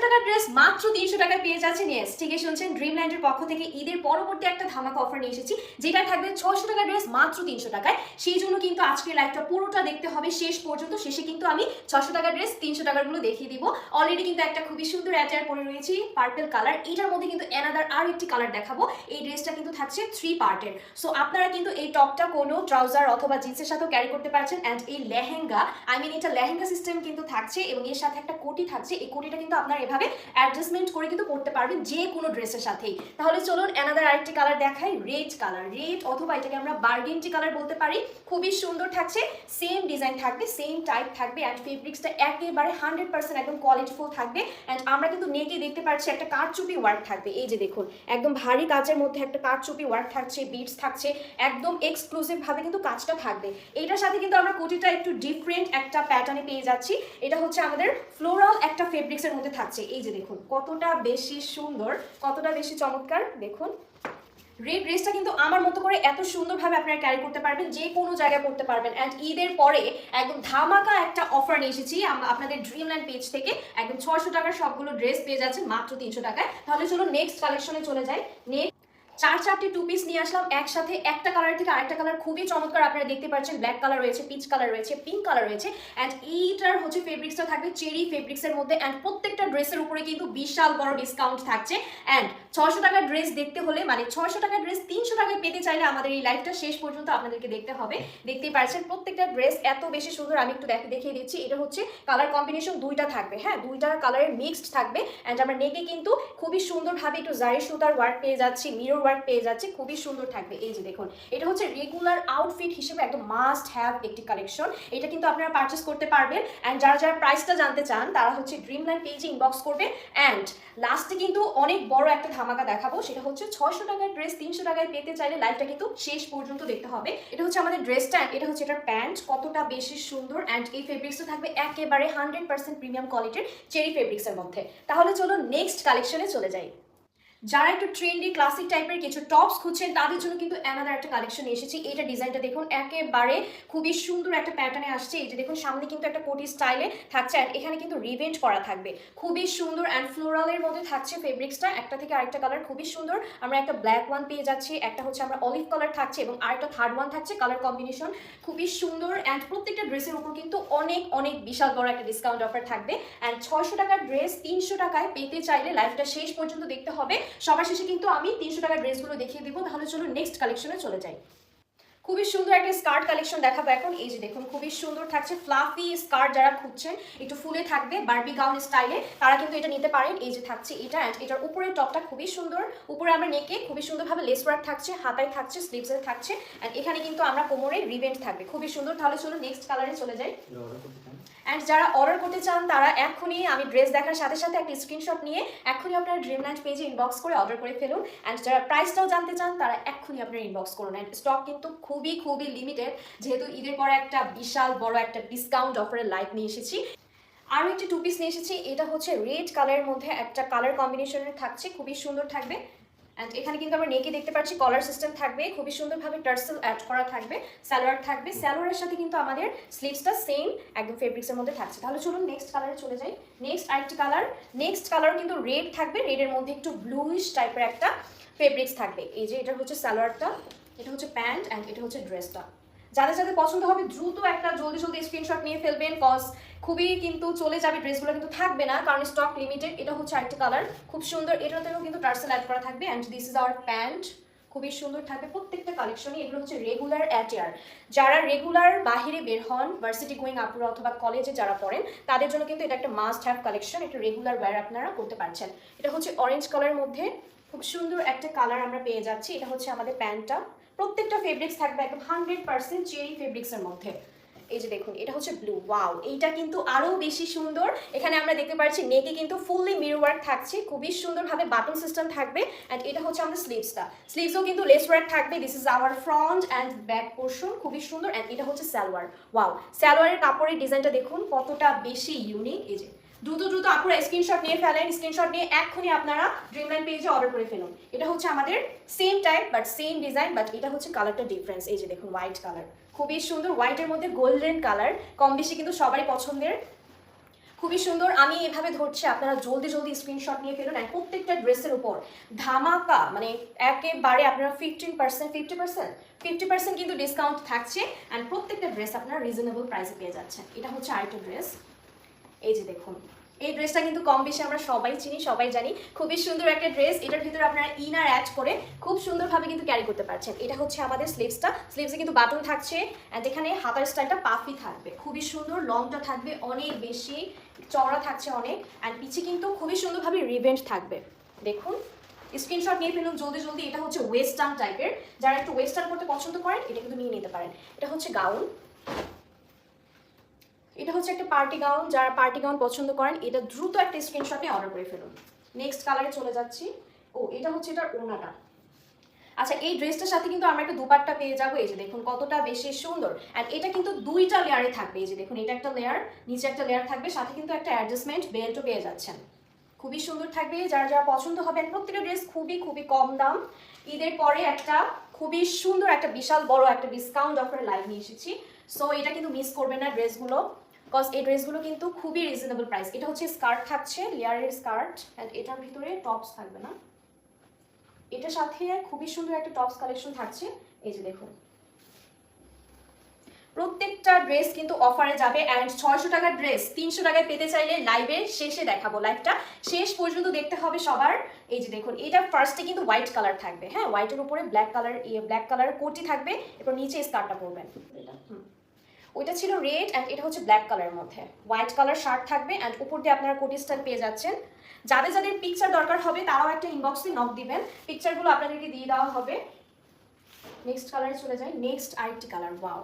টাকার ড্রেস মাত্র 300 টাকায় পেয়ে যাচ্ছেন। ইয়েস, ঠিকই শুনছেন, ড্রিমল্যান্ডের পক্ষ থেকে ঈদের পরবর্তী একটা ধামাকা অফার নিয়ে এসেছি, যেটা থাকবে 600 টাকার ড্রেস মাত্র 300 টাকায়। সেই জন্য কিন্তু আজকের লাইভটা পুরোটা দেখতে হবে শেষ পর্যন্ত। শেষে কিন্তু আমি 600 টাকার ড্রেস 300 টাকারগুলো দেখিয়ে দিব। অলরেডি কিন্তু একটা খুবই সুন্দর অ্যাটায়ার পরে রয়েছি, পার্পল কালার। এটার মধ্যে কিন্তু অ্যানাদার আর একটি কালার দেখাবো। এই ড্রেসটা কিন্তু থাকছে 3 পার্টের। সো আপনারা কিন্তু এই টপটা কোনো ট্রাউজার অথবা জিন্সের সাথেও ক্যারি করতে পারছেন। অ্যান্ড এই লেহেঙ্গা, এটা লেহেঙ্গা সিস্টেম কিন্তু থাকছে এবং এর সাথে একটা কোটি থাকছে। এই কোটিটা কিন্তু আপনারা এভাবে অ্যাডজাস্টমেন্ট করে কিন্তু পড়তে পারবেন যে কোনো ড্রেসের সাথেই। তাহলে চলুন অ্যানাদার আরেকটি কালার দেখাই, রেড কালার। রেড অথবা এটাকে আমরা বার্গেন্ডি কালার বলতে পারি। খুবই সুন্দর থাকছে, সেম ডিজাইন থাকবে, সেম টাইপ থাকবে। অ্যান্ড ফেব্রিক্সটা একেবারে 100% একদম কোয়ালিটিফুল থাকবে। অ্যান্ড আমরা কিন্তু নেকে দেখতে পাচ্ছি একটা কারচুপি ওয়ার্ক থাকবে। এই যে দেখুন, একদম ভারী কাজের মধ্যে একটা কারচুপি ওয়ার্ক থাকছে, বিটস থাকছে, একদম এক্সক্লুসিভ ভাবে কিন্তু কাজটা থাকবে। এটার সাথে কিন্তু আমরা কোটিটা একটু ডিফারেন্ট একটা প্যাটার্নে পেয়ে যাচ্ছি। এটা হচ্ছে আমাদের ফ্লোরাল একটা ফেব্রিক্সের মধ্যে থাকছে। এই যে দেখুন কতটা বেশি সুন্দর, কতটা বেশি চমৎকার। দেখুন রেড ড্রেসটা কিন্তু আমার মতো করে এত সুন্দরভাবে আপনারা ক্যারি করতে পারবেন, যে কোনো জায়গায় পড়তে পারবেন। অ্যান্ড ঈদের পরে একদম ধামাকা একটা অফার নিয়ে এসেছি আপনাদের ড্রিমল্যান্ড পেজ থেকে। একদম 600 টাকার সবগুলো ড্রেস পেয়ে যাচ্ছেন মাত্র 300 টাকায়। তাহলে চলো নেক্সট কালেকশনে চলে যাই। নেক্সট চারটি টু পিস নিয়ে আসলাম একসাথে, একটা কালার থেকে আরেকটা কালার খুবই চমৎকার। আপনারা দেখতে পাচ্ছেন ব্ল্যাক কালার রয়েছে, পিচ কালার রয়েছে, পিঙ্ক কালার রয়েছে। অ্যান্ড এইটার হচ্ছে ফেব্রিক্সটা থাকবে চেরি ফেব্রিক্সের মধ্যে। অ্যান্ড প্রত্যেকটা ড্রেসের উপরে কিন্তু বিশাল বড় ডিসকাউন্ট থাকছে। অ্যান্ড 600 টাকার ড্রেস দেখতে হলে, মানে 600 টাকার ড্রেস 300 টাকায় পেতে চাইলে আমাদের এই লাইভটা শেষ পর্যন্ত আপনাদেরকে দেখতে হবে। দেখতেই পাচ্ছেন প্রত্যেকটা ড্রেস এত বেশি সুন্দর। আমি একটু দেখিয়ে দিচ্ছি। এটা হচ্ছে কালার কম্বিনেশন দুইটা থাকবে, হ্যাঁ, দুইটা কালারের মিক্সড থাকবে। অ্যান্ড আমরা নেকে কিন্তু খুবই সুন্দরভাবে একটু জারি সুতার ওয়ার্ক পেয়ে যাচ্ছি, মিরর ওয়ার্ক পেয়ে যাচ্ছি, খুবই সুন্দর থাকবে। এই যে দেখুন, এটা হচ্ছে রেগুলার আউটফিট হিসেবে একদম মাস্ট হ্যাভ একটি কালেকশন। এটা কিন্তু আপনারা পারচেস করতে পারবেন। অ্যান্ড যারা প্রাইসটা জানতে চান তারা হচ্ছে ড্রিমল্যান্ড পেজে ইনবক্স করবে। অ্যান্ড লাস্টে কিন্তু অনেক বড় একটা ধামাকা দেখাবো, সেটা হচ্ছে 600 টাকার ড্রেস 300 টাকায় পেতে চাইলে লাইভটা কিন্তু শেষ পর্যন্ত দেখতে হবে। এটা হচ্ছে আমাদের ড্রেসটা, এটা হচ্ছে এটার প্যান্ট, কতটা বেশি সুন্দর। অ্যান্ড এই ফেব্রিক্সটা থাকবে একেবারে 100% প্রিমিয়াম কোয়ালিটির চেরি ফেব্রিক্সের মধ্যে। তাহলে চলো নেক্সট কালেকশনে চলে যাই। যারা একটু ট্রেন্ডি ক্লাসিক টাইপের কিছু টপস খুঁজছেন তাদের জন্য কিন্তু অ্যানাদার একটা কালেকশন এসেছি। এটা ডিজাইনটা দেখুন, একেবারে খুবই সুন্দর একটা প্যাটার্নে আসছে। এই যে দেখুন, সামনে কিন্তু একটা কোটি স্টাইলে থাকছে। অ্যান্ড এখানে কিন্তু রিভেন্ট করা থাকবে, খুবই সুন্দর। অ্যান্ড ফ্লোরালের মধ্যে থাকছে ফেব্রিক্সটা, একটা থেকে আরেকটা কালার খুবই সুন্দর। আমরা একটা ব্ল্যাক ওয়ান পেয়ে যাচ্ছি, একটা হচ্ছে আমরা অলিভ কালার থাকছে এবং আরেকটা থার্ড ওয়ান থাকছে। কালার কম্বিনেশন খুবই সুন্দর। অ্যান্ড প্রত্যেকটা ড্রেসের উপর কিন্তু অনেক বিশাল বড় একটা ডিসকাউন্ট অফার থাকবে। অ্যান্ড 600 টাকার ড্রেস 300 টাকায় পেতে চাইলে লাইভটা শেষ পর্যন্ত দেখতে হবে। সবার শেষে কিন্তু আমি 300 টাকার ড্রেসগুলো দেখিয়ে দিব। তাহলে চলো নেক্সট কালেকশনে চলে যাই। খুবই সুন্দর একটা স্কার্ট কালেকশন দেখাবো এখন। এই যে দেখুন, খুবই সুন্দর থাকছে ফ্লাফি স্কার্ট। যারা খুঁজছেন একটু ফুলে থাকবে বারবি গাউন স্টাইলে, তারা কিন্তু এটা নিতে পারেন। এই যে থাকছে এটা। অ্যান্ড এটার উপরের টপটা খুবই সুন্দর। উপরে আমরা নেকে খুবই সুন্দরভাবে লেস ওয়ার্ক থাকছে, হাতায় থাকছে, স্লিভসে থাকছে। অ্যান্ড এখানে কিন্তু আমরা কোমরে রিভেন্ট থাকবে, খুবই সুন্দর। তাহলে চলো নেক্সট কালারে চলে যাই। অ্যান্ড যারা অর্ডার করতে চান তারা এখনই, আমি ড্রেস দেখার সাথে সাথে একটা স্ক্রিনশট নিয়ে এখনই আপনারা ড্রিমল্যান্ড পেজে ইনবক্স করে অর্ডার করে ফেলুন। অ্যান্ড যারা প্রাইসটাও জানতে চান তারা এখনই আপনারা ইনবক্স করুন। অ্যান্ড স্টক কিন্তু খুবই লিমিটেড, যেহেতু ঈদের পরে একটা বিশাল বড় একটা ডিসকাউন্ট অফারের লাইভ নিয়ে এসেছি। আরও একটি টু পিস নিয়ে এসেছি। এটা হচ্ছে রেড কালারের মধ্যে একটা কালার কম্বিনেশনের থাকছে, খুবই সুন্দর থাকবে। অ্যান্ড এখানে কিন্তু আমরা নেকে দেখতে পাচ্ছি কলার সিস্টেম থাকবে, খুবই সুন্দরভাবে টার্সেল অ্যাড করা থাকবে। সালোয়ার থাকবে, সালোয়ারের সাথে কিন্তু আমাদের স্লিভসটা সেম একদম ফেব্রিক্সের মধ্যে থাকছে। তাহলে চলুন নেক্সট কালারে চলে যাই। নেক্সট আরেকটি কালার, নেক্সট কালার কিন্তু রেড থাকবে। রেডের মধ্যে একটু ব্লুইশ টাইপের একটা ফেব্রিক্স থাকবে। এই যে এটা হচ্ছে সালোয়ারটা, এটা হচ্ছে প্যান্ট, অ্যান্ড এটা হচ্ছে ড্রেসটা। যাদের পছন্দ হবে দ্রুত একটা জলদি স্ক্রিনশট নিয়ে ফেলবেন, কজ খুবই কিন্তু চলে যাবে, ড্রেসগুলো কিন্তু থাকবে না কারণ স্টক লিমিটেড। এটা হচ্ছে আরেকটা কালার, খুব সুন্দর। এটাতেও কিন্তু টার্সেল অ্যাড করা থাকবে। And this is hour pant, খুবই সুন্দর থাকবে প্রত্যেকটা কালেকশনই। এগুলো হচ্ছে রেগুলার অ্যাটেয়ার। যারা রেগুলার বাহিরে বের হন, ভার্সিটি গোয়িং আপুরা অথবা কলেজে যারা পড়েন, তাদের জন্য কিন্তু এটা একটা মাস্ট হ্যাভ কালেকশন। এটা রেগুলার ওয়্যার আপনারা করতে পারছেন। এটা হচ্ছে অরেঞ্জ কালারের মধ্যে খুব সুন্দর একটা কালার আমরা পেয়ে যাচ্ছি। এটা হচ্ছে আমাদের প্যান্টটা, প্রত্যেকটা ফেব্রিক্স থাকবে একদম 100% চেরি ফেব্রিক্সের মধ্যে। এই যে দেখুন, এটা হচ্ছে ব্লু। ওয়াও, এইটা কিন্তু আরো বেশি সুন্দর। এখানে আমরা দেখতে পাচ্ছি নেকে কিন্তু ফুললি মিরর ওয়ার্ক থাকছে, খুবই সুন্দরভাবে বাটন সিস্টেম থাকবে। অ্যান্ড এটা হচ্ছে আমাদের স্লিভসটা, স্লিভসও কিন্তু লেস ওয়ার্ক থাকবে। This is our front and back portion, খুবই সুন্দর। অ্যান্ড এটা হচ্ছে সালোয়ার। ওয়াও, সালোয়ারের কাপড়ের ডিজাইনটা দেখুন কতটা বেশি ইউনিক। এই যে দ্রুত আপনারা স্ক্রিনশট নিয়ে ফেলেন, স্ক্রিনশট নিয়ে এক্ষুনি আপনারা ড্রিমল্যান্ড পেজে অর্ডার করে ফেলুন। এটা হচ্ছে আমাদের same type but same design, but এটা হচ্ছে কালারটা ডিফারেন্স। এই যে দেখুন, হোয়াইট কালার, খুবই সুন্দর। হোয়াইটের মধ্যে গোল্ডেন কালার, কম বেশি কিন্তু সবারই পছন্দের। খুবই সুন্দর। আমি এভাবে ধরছি, আপনারা জলদি জলদি স্ক্রিনশট নিয়ে ফেলুন। আর প্রত্যেকটা ড্রেসের উপর ধামাকা, মানে একেবারে আপনারা 50% কিন্তু ডিসকাউন্ট থাকছে। অ্যান্ড প্রত্যেকটা ড্রেস আপনারা রিজনেবল প্রাইসে পেয়ে যাচ্ছেন। এটা হচ্ছে আরেকটা ড্রেস, এই যে দেখুন। এই ড্রেসটা কিন্তু কম বেশি আমরা সবাই চিনি, সবাই জানি। খুবই সুন্দর একটা ড্রেস। এটার ভিতরে আপনারা ইনার অ্যাড করে খুব সুন্দরভাবে কিন্তু ক্যারি করতে পারছেন। এটা হচ্ছে আমাদের স্লিভসটা, স্লিভসে কিন্তু বাটন থাকছে। অ্যান্ড এখানে হাতার স্টাইলটা পাফি থাকবে, খুবই সুন্দর। লংটা থাকবে অনেক বেশি, চওড়া থাকছে অনেক। অ্যান্ড পিছে কিন্তু খুবই সুন্দরভাবে রিভেন্ট থাকবে। দেখুন, স্ক্রিনশট নিয়ে ফেলুন জলদি জলদি। এটা হচ্ছে ওয়েস্টার্ন টাইপের, যারা একটু ওয়েস্টার্ন করতে পছন্দ করেন এটা কিন্তু নিয়ে নিতে পারেন। এটা হচ্ছে গাউন, এটা হচ্ছে একটা পার্টি গাউন। যারা পার্টি গাউন পছন্দ করেন এটা দ্রুত একটা স্ক্রিনশট নিয়ে অর্ডার করে ফেলুন। নেক্সট কালারে চলে যাচ্ছি। ও, এটা হচ্ছে এটার ওড়নাটা। আচ্ছা, এই ড্রেসটার সাথে কিন্তু আমরা একটা দুপাট্টা পেয়ে যাবো। এই যে দেখুন কতটা বেশি সুন্দর। অ্যান্ড এটা কিন্তু দুইটা লেয়ারে থাকবে। এই যে দেখুন, এটা একটা লেয়ার, নিচে একটা লেয়ার থাকবে, সাথে কিন্তু একটা অ্যাডজাস্টমেন্ট বেল্টও পেয়ে যাচ্ছেন। খুবই সুন্দর থাকবে, যারা যারা পছন্দ হবে। প্রত্যেকটা ড্রেস খুবই খুবই কম দাম। ঈদের পরে একটা খুবই সুন্দর একটা বিশাল বড় একটা ডিসকাউন্ট অফার লাইভ নিয়ে এসেছি। সো এটা কিন্তু মিস করবেন না ড্রেসগুলো, বিকজ এই ড্রেসগুলো কিন্তু খুবই রিজনেবল প্রাইস। এটা হচ্ছে স্কার্ট থাকছে, লেয়ারের স্কার্ট। অ্যান্ড এটার ভিতরে টপস থাকবে না, এটার সাথে খুবই সুন্দর একটা টপস কালেকশন থাকছে। এই যে দেখুন, প্রত্যেকটা ড্রেস কিন্তু অফারে যাবে। অ্যান্ড 600 টাকার ড্রেস 300 টাকায় পেতে চাইলে লাইভের শেষে দেখাবো, লাইভটা শেষ পর্যন্ত দেখতে হবে সবার। এই যে দেখুন, এটা ফার্স্টে কিন্তু হোয়াইট কালার থাকবে। হ্যাঁ, হোয়াইটের উপরে ব্ল্যাক কালার কোটি থাকবে, এরপর নিচে স্কার্টটা পরবেন। ওইটা ছিল রেড, অ্যান্ড এটা হচ্ছে ব্ল্যাক কালারের মধ্যে হোয়াইট কালার শার্ট থাকবে। অ্যান্ড উপর দিয়ে আপনারা কোটি স্টাইল পেয়ে যাচ্ছেন। যাদের যাদের পিকচার দরকার হবে তারাও একটা ইনবক্সে নক দিবেন, পিকচারগুলো আপনাদেরকে দিয়ে দেওয়া হবে। নেক্সট কালারে চলে যাই। নেক্সট আরেকটি কালার, ওয়াও।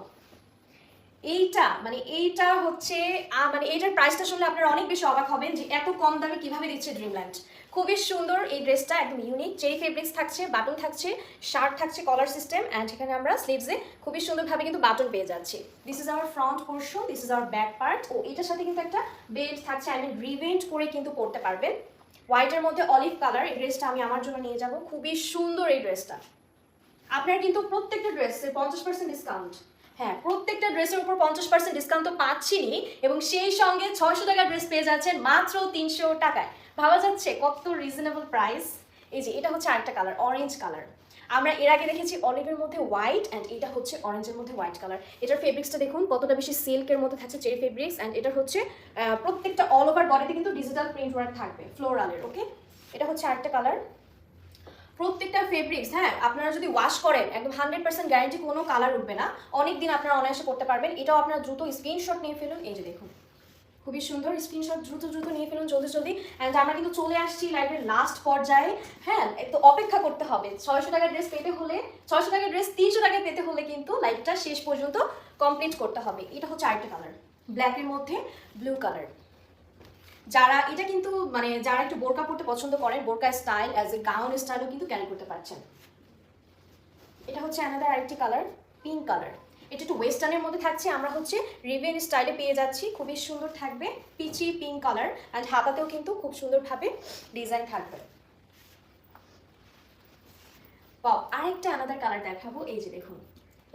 এইটা হচ্ছে মানে এইটার প্রাইসটা শুনলে আপনারা অনেক বেশি অবাক হবেন যে এত কম দামে কিভাবে দিচ্ছে ড্রিমল্যান্ড। খুবই সুন্দর এই ড্রেসটা, একদম ইউনিক। চেরি ফেব্রিক্স থাকছে, বাটন থাকছে, শার্ট থাকছে কলার সিস্টেম। অ্যান্ড এখানে আমরা স্লিভসে খুবই সুন্দরভাবে কিন্তু বাটন পেয়ে যাচ্ছি। This is our front portion, this is our back part. ও, এটার সাথে কিন্তু একটা বেল্ট থাকছে, রিভেন্ট করে কিন্তু পরতে পারবেন। হোয়াইটের মধ্যে অলিভ কালার। এই ড্রেসটা আমি আমার জন্য নিয়ে যাব, খুবই সুন্দর এই ড্রেসটা। আপনার কিন্তু প্রত্যেকটা ড্রেসে 50% ডিসকাউন্ট। হ্যাঁ, প্রত্যেকটা ড্রেসের উপর 50% ডিসকাউন্ট তো পাচ্ছিনি, এবং সেই সঙ্গে 600 টাকার ড্রেস পেয়ে যাচ্ছেন মাত্র 300 টাকায়। ভাবা যাচ্ছে কত রিজনেবল প্রাইস। এই যে এটা হচ্ছে আরেকটা কালার, অরেঞ্জ কালার। আমরা এর আগে দেখেছি অলিভের মধ্যে হোয়াইট, অ্যান্ড এটা হচ্ছে অরেঞ্জের মধ্যে হোয়াইট কালার। এটার ফেব্রিক্সটা দেখুন কতটা বেশি সিল্কের মধ্যে থাকছে, চেরি ফেব্রিক্স। অ্যান্ড এটা হচ্ছে প্রত্যেকটা অল ওভার বডিতে কিন্তু ডিজিটাল প্রিন্ট ওয়ার্ক থাকবে ফ্লোরালের। ওকে, এটা হচ্ছে আরেকটা কালার। প্রত্যেকটা ফেব্রিক্স, হ্যাঁ, আপনারা যদি ওয়াশ করেন একদম 100% গ্যারান্টি, কোনো কালার উঠবে না, অনেক দিন আপনারা অনায়াসে করতে পারবেন। এটাও আপনারা দ্রুত স্ক্রিনশট নিয়ে ফেলুন। এই যে দেখুন, খুবই সুন্দর। স্ক্রিনশট দ্রুত দ্রুত নিয়ে ফেলুন, জলদি জলদি। অ্যান্ড আমরা কিন্তু চলে আসছি লাইভের লাস্ট পর্যায়ে। হ্যাঁ, একটু অপেক্ষা করতে হবে। 600 টাকার ড্রেস পেতে হলে, 600 টাকার ড্রেস 300 টাকায় পেতে হলে কিন্তু লাইভটা শেষ পর্যন্ত কমপ্লিট করতে হবে। এটা হচ্ছে আরেকটা কালার, ব্ল্যাকের মধ্যে ব্লু কালার। যারা এটা কিন্তু মানে যারা একটু বোরকা পরতে পছন্দ করেন, বোরকা স্টাইল অ্যাজ এ গাউন স্টাইলও কিন্তু ক্যারি করতে পারছেন। এটা হচ্ছে আলাদা আরেকটি কালার, পিঙ্ক কালার। এটা একটু ওয়েস্টার্নের মধ্যে থাকছে, আমরা হচ্ছে রিভেন স্টাইলে পেয়ে যাচ্ছি। খুবই সুন্দর থাকবে, পিচি পিঙ্ক কালার। অ্যান্ড হাতাতেও কিন্তু খুব সুন্দরভাবে ডিজাইন থাকবে। আরেকটা আলাদা কালার দেখাবো। এই যে দেখুন,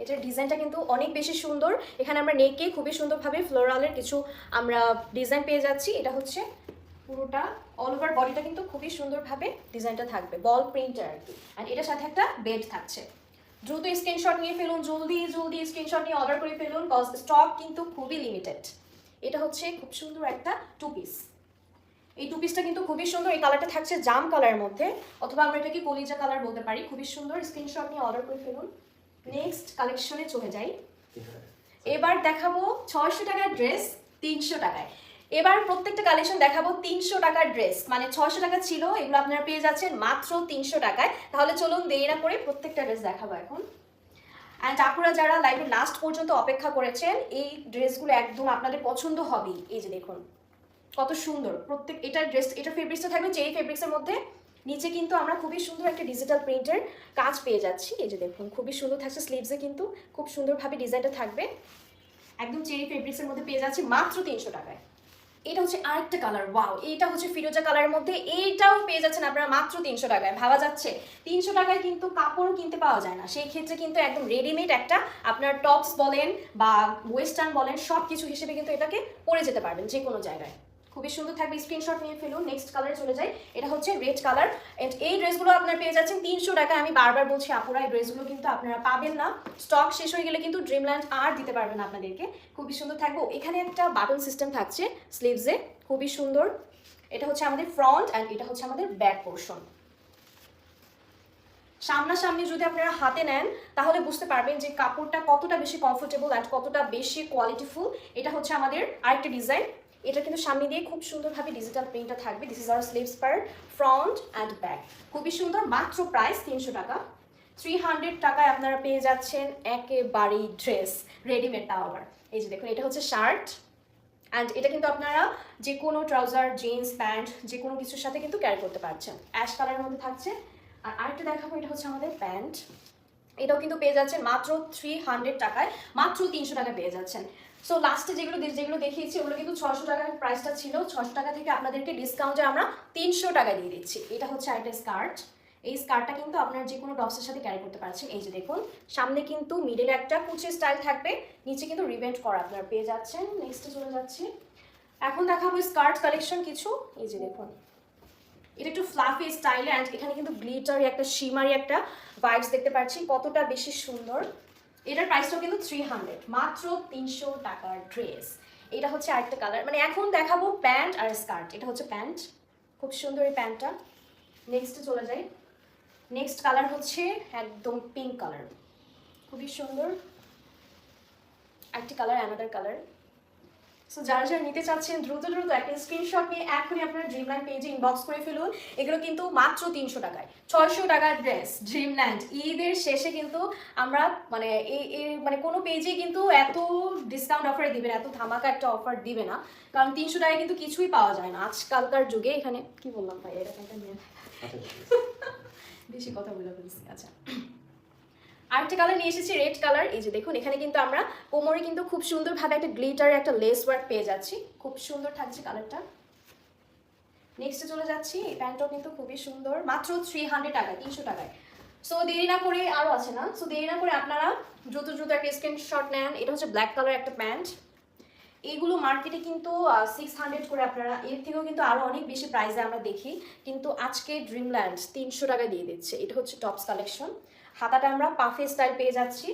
এটার ডিজাইনটা কিন্তু অনেক বেশি সুন্দর। এখানে আমরা নেকে খুবই সুন্দরভাবে ফ্লোরালের কিছু আমরা ডিজাইন পেয়ে যাচ্ছি। এটা হচ্ছে পুরোটা অল ওভার বডিটা কিন্তু খুবই সুন্দরভাবে ডিজাইনটা থাকবে, বল প্রিন্টার আর কি। আর এটার সাথে একটা বেল্ট থাকছে। দ্রুত স্ক্রিনশট নিয়ে ফেলুন, জলদি জলদি স্ক্রিনশট নিয়ে অর্ডার করে ফেলুন, কজ স্টক কিন্তু খুবই লিমিটেড। এটা হচ্ছে খুব সুন্দর একটা টু পিস। এই টু পিসটা কিন্তু খুবই সুন্দর। এই কালারটা থাকছে জাম কালারের মধ্যে, অথবা আমরা এটাকে কলিজা কালার বলতে পারি। খুবই সুন্দর, স্ক্রিনশট নিয়ে অর্ডার করে ফেলুন। নেক্সট কালেকশনে চলে যাই। এবার দেখাবো 600 টাকার ড্রেস 300 টাকায়। এবার প্রত্যেকটা কালেকশন দেখাবো 300 টাকার ড্রেস, মানে 600 টাকা ছিল, এগুলো আপনারা পেয়ে যাচ্ছেন মাত্র 300 টাকায়। তাহলে চলুন দেরি না করে প্রত্যেকটা ড্রেস দেখাবো এখন। অ্যান্ড আপনারা যারা লাইভের লাস্ট পর্যন্ত অপেক্ষা করেছেন, এই ড্রেসগুলো একদম আপনাদের পছন্দ হবেই। এই যে দেখুন কত সুন্দর প্রত্যেক এটার ড্রেস। এটা ফেব্রিক্সটা থাকবে চেরি ফেব্রিক্সের মধ্যে। নিচে কিন্তু আমরা খুবই সুন্দর একটা ডিজিটাল প্রিন্টের কাজ পেয়ে যাচ্ছি। এই যে দেখুন খুবই সুন্দর থাকছে, স্লিভসে কিন্তু খুব সুন্দরভাবে ডিজাইনটা থাকবে। একদম চেরি ফেব্রিক্সের মধ্যে পেয়ে যাচ্ছি মাত্র 300 টাকায়। এটা হচ্ছে আরেকটা কালার, ওয়াও। এটা হচ্ছে ফিরোজা কালারের মধ্যে, এইটাও পেয়ে যাচ্ছেন আপনারা মাত্র 300 টাকায়। ভাবা যাচ্ছে 300 টাকায় কিন্তু কাপড়ও কিনতে পাওয়া যায় না। সেই ক্ষেত্রে কিন্তু একদম রেডিমেড একটা আপনার টপস বলেন বা ওয়েস্টার্ন বলেন, সব কিছু হিসেবে কিন্তু এটাকে পরে যেতে পারবেন যে কোনো জায়গায়। খুবই সুন্দর থাকবে, স্ক্রিনশট নিয়ে ফেলুন। নেক্সট কালারে চলে যাই, এটা হচ্ছে রেড কালার। এন্ড এই ড্রেসগুলো আপনারা পেয়ে যাচ্ছেন 300 টাকা। আমি বারবার বলছি আপুরা, এই ড্রেসগুলো কিন্তু আপনারা পাবেন না, স্টক শেষ হয়ে গেলে কিন্তু ড্রিমল্যান্ড আর দিতে পারবে না আপনাদেরকে। খুবই সুন্দর থাকবে। এখানে একটা বাটন সিস্টেম থাকছে স্লিভসে, খুবই সুন্দর। এটা হচ্ছে আমাদের ফ্রন্ট অ্যান্ড এটা হচ্ছে আমাদের ব্যাক পোর্শন। সামনাসামনি যদি আপনারা হাতে নেন তাহলে বুঝতে পারবেন যে কাপড়টা কতটা বেশি কমফোর্টেবল অ্যান্ড কতটা বেশি কোয়ালিটিফুল। এটা হচ্ছে আমাদের আরেকটা ডিজাইন, এটা কিন্তু সামনে দিয়ে খুব সুন্দরভাবে ডিজিটাল প্রিন্টটা থাকবে। This is hour sleeves part, front and back, খুবই সুন্দর। মাত্র প্রাইস 300 টাকা। 300 টাকায় আপনারা পেয়ে যাচ্ছেন একেবারেই ড্রেস, রেডিমেডটা আবার। এই যে দেখুন, এটা হচ্ছে শার্ট অ্যান্ড এটা কিন্তু আপনারা যে কোনো ট্রাউজার, জিন্স, প্যান্ট যে কোনো কিছুর সাথে কিন্তু ক্যারি করতে পারছেন। অ্যাশ কালারের মধ্যে থাকছে। আর আরেকটা দেখাবো, এটা হচ্ছে আমাদের প্যান্ট, এটাও কিন্তু পেয়ে যাচ্ছেন মাত্র 300 টাকায়, মাত্র 300 টাকা পেয়ে যাচ্ছেন। সো লাস্টে যেগুলো দেখিয়েছি ওগুলো কিন্তু 600 টাকার প্রাইসটা ছিল, 600 টাকা থেকে আপনাদেরকে ডিসকাউন্টে আমরা 300 টাকা দিয়ে দিচ্ছি। এটা হচ্ছে আরেকটা স্কার্ট, এই স্কার্টটা কিন্তু আপনার যে কোনো টপসের সাথে ক্যারি করতে পারছেন। এই যে দেখুন, সামনে কিন্তু মিডলে একটা কুচি স্টাইল থাকবে, নিচে কিন্তু রিভেন্ট করা আপনারা পেয়ে যাচ্ছেন। নেক্সটে চলে যাচ্ছি, এখন দেখাবো স্কার্ট কালেকশন কিছু। এই যে দেখুন, এটা একটু ফ্লাফি স্টাইলে অ্যান্ড এখানে কিন্তু গ্লিটারি একটা শিমারি একটা ভাইবস দেখতে পাচ্ছি, কতটা বেশি সুন্দর। এটার প্রাইসটাও কিন্তু 300, মাত্র 300 টাকার ড্রেস। এটা হচ্ছে আরেকটা কালার, মানে এখন দেখাবো প্যান্ট আর স্কার্ট। এটা হচ্ছে প্যান্ট, খুব সুন্দর এই প্যান্টটা। নেক্সটে চলে যাই, নেক্সট কালার হচ্ছে একদম পিঙ্ক কালার, খুবই সুন্দর একটি কালার, অ্যানাদার কালার। সো যারা যারা নিতে চাচ্ছেন দ্রুত একটা স্ক্রিনশট নিয়ে এখনই আপনার ড্রিমল্যান্ড পেজে ইনবক্স করে ফেলুন। এগুলো কিন্তু মাত্র 300 টাকায়, 600 টাকার ড্রেস। ড্রিমল্যান্ড ঈদের শেষে কিন্তু আমরা মানে মানে কোনো পেজে কিন্তু এত ডিসকাউন্ট অফারে দিবে না, এত ধামাকা একটা অফার দিবে না, কারণ 300 টাকায় কিন্তু কিছুই পাওয়া যায় না আজকালকার যুগে। এখানে কি বললাম ভাই, এটা বেশি কথা বলে ফেলছি। আচ্ছা, আরেকটা কালার নিয়ে এসেছি, রেড কালার। এই যে দেখুন, এখানে কিন্তু আমরা কোমরে কিন্তু খুব সুন্দরভাবে একটা গ্লিটারের একটা লেস ওয়ার্ক পেয়ে যাচ্ছি, খুব সুন্দর থাকছে কালারটা। নেক্সটে চলে যাচ্ছি, এই প্যান্টটাও কিন্তু খুবই সুন্দর, মাত্র 300 টাকায়, 300 টাকায়। সো দেরি না করে, আরও আছে না, সো দেরি না করে আপনারা দ্রুত একটা স্ক্রিনশট নেন। এটা হচ্ছে ব্ল্যাক কালার একটা প্যান্ট, এইগুলো মার্কেটে কিন্তু 600 করে, আপনারা এর থেকেও কিন্তু আরও অনেক বেশি প্রাইসে আমরা দেখি, কিন্তু আজকে ড্রিমল্যান্ড 300 টাকা দিয়ে দিচ্ছে। এটা হচ্ছে টপস কালেকশন, হাতাটা আমরা পাফে স্টাইল পেয়ে যাচ্ছি।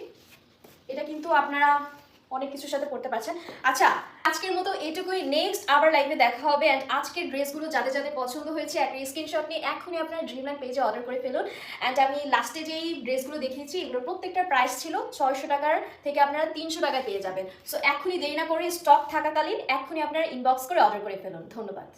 এটা কিন্তু আপনারা অনেক কিছুর সাথে পড়তে পারছেন। আচ্ছা, আজকের মতো এটুকুই, নেক্সট আবার লাইভে দেখা হবে। অ্যান্ড আজকের ড্রেসগুলো যাদের যাদের পছন্দ হয়েছে একটা স্ক্রিনশট নিয়ে এখনই আপনারা ড্রিমল্যান্ড পেজে অর্ডার করে ফেলুন। অ্যান্ড আমি লাস্টে যেই ড্রেসগুলো দেখিয়েছি এগুলোর প্রত্যেকটার প্রাইস ছিল 600 টাকার থেকে আপনারা 300 টাকায় পেয়ে যাবেন। সো এখনই দেরি না করে স্টক থাকাকালীন এখনই আপনারা ইনবক্স করে অর্ডার করে ফেলুন। ধন্যবাদ।